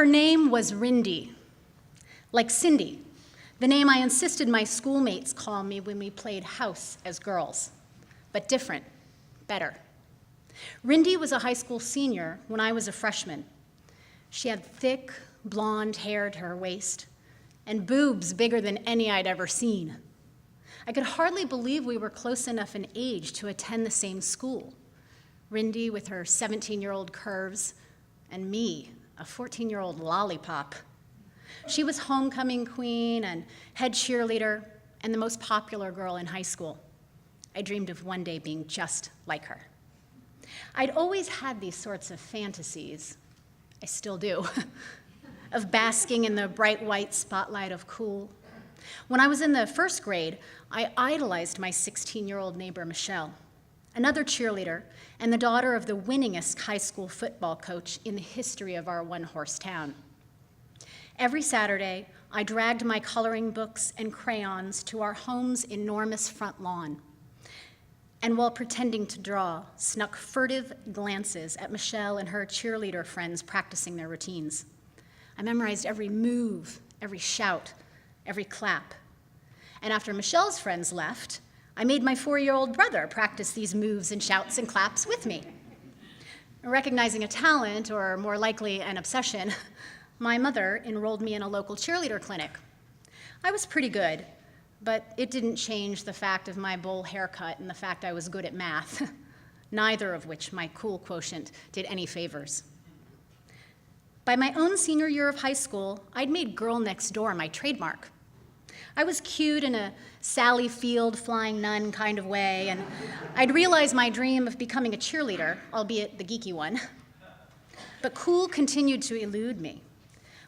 Her name was Rindy, like Cindy, the name I insisted my schoolmates call me when we played house as girls, but different, better. Rindy was a high school senior when I was a freshman. She had thick, blonde hair to her waist and boobs bigger than any I'd ever seen. I could hardly believe we were close enough in age to attend the same school. Rindy with her 17-year-old curves, and me, a 14-year-old lollipop. She was homecoming queen and head cheerleader and the most popular girl in high school. I dreamed of one day being just like her. I'd always had these sorts of fantasies, I still do, of basking in the bright white spotlight of cool. When I was in the first grade, I idolized my 16-year-old neighbor, Rochelle, another cheerleader and the daughter of the winningest high school football coach in the history of our one-horse town. Every Saturday, I dragged my coloring books and crayons to our home's enormous front lawn, and while pretending to draw, snuck furtive glances at Michelle and her cheerleader friends practicing their routines. I memorized every move, every shout, every clap. And after Michelle's friends left, I made my 4-year-old brother practice these moves and shouts and claps with me. Recognizing a talent, or more likely an obsession, my mother enrolled me in a local cheerleader clinic. I was pretty good, but it didn't change the fact of my bowl haircut and the fact I was good at math, neither of which my cool quotient did any favors. By my own senior year of high school, I'd made girl next door my trademark. I was cute in a Sally Field flying nun kind of way, and I'd realized my dream of becoming a cheerleader, albeit the geeky one. But cool continued to elude me,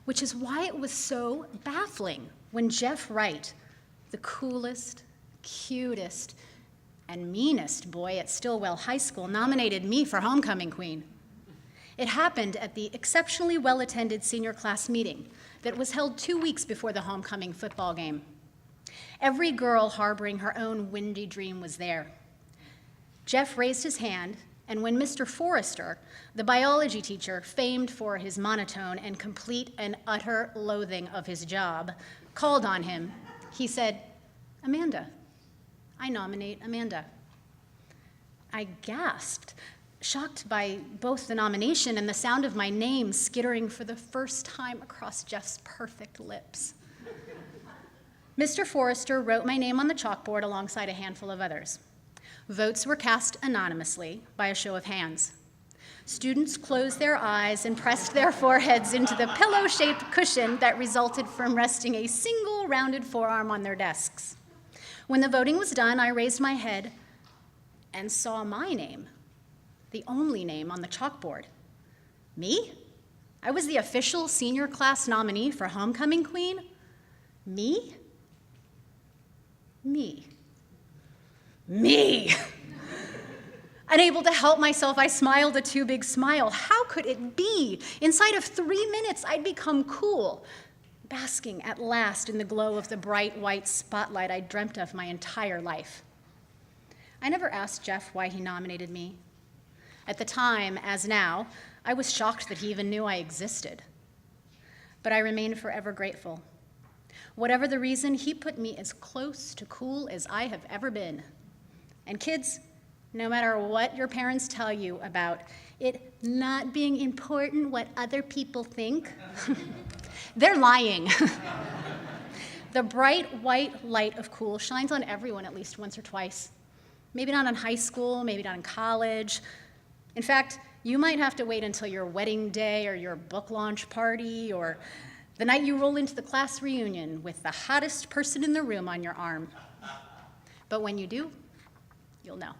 which is why it was so baffling when Jeff Wright, the coolest, cutest, and meanest boy at Stillwell High School, nominated me for homecoming queen. It happened at the exceptionally well-attended senior class meeting that was held 2 weeks before the homecoming football game. Every girl harboring her own windy dream was there. Jeff raised his hand, and when Mr. Forrester, the biology teacher famed for his monotone and complete and utter loathing of his job, called on him, he said, "Amanda, I nominate Amanda." I gasped, shocked by both the nomination and the sound of my name skittering for the first time across Jeff's perfect lips. Mr. Forrester wrote my name on the chalkboard alongside a handful of others. Votes were cast anonymously by a show of hands. Students closed their eyes and pressed their foreheads into the pillow-shaped cushion that resulted from resting a single rounded forearm on their desks. When the voting was done, I raised my head and saw my name, the only name on the chalkboard. Me? I was the official senior class nominee for homecoming queen? Me? Me. Me! Unable to help myself, I smiled a too big smile. How could it be? Inside of 3 minutes, I'd become cool, basking at last in the glow of the bright white spotlight I'd dreamt of my entire life. I never asked Jeff why he nominated me. At the time, as now, I was shocked that he even knew I existed. But I remain forever grateful. Whatever the reason, he put me as close to cool as I have ever been. And kids, no matter what your parents tell you about it not being important what other people think, they're lying. The bright white light of cool shines on everyone at least once or twice. Maybe not in high school, maybe not in college. In fact, you might have to wait until your wedding day or your book launch party or the night you roll into the class reunion with the hottest person in the room on your arm. But when you do, you'll know.